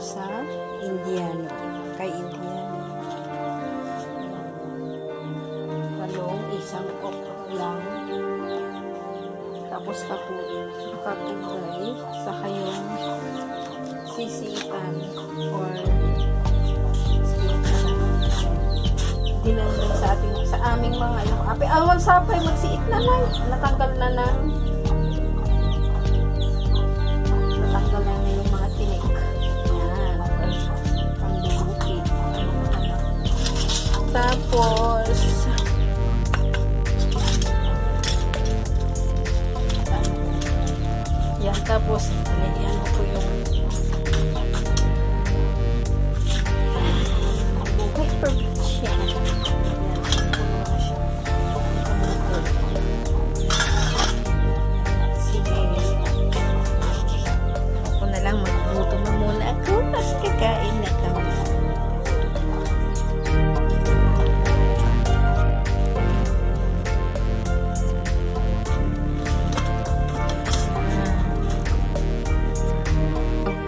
sa Indiano. Kay Indiano. Talong, isang okra lang. Tapos katugay, saka yung sisieetan or dinengdeng sa aming mga ape. Awan sapay, magsiit na lang. Natanggal na yung mga tinik. Yan. Ang dubuki. Tapos, yan. Tapos, yan ko yung buhay for siya. Magluto mo muna ako tapos kakain na kami.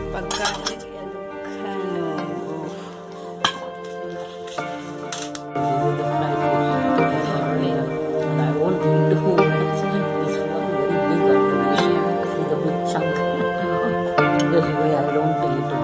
Pagkain Ilocano. I want to do this one very big operation with a big chunk. Because I don't eat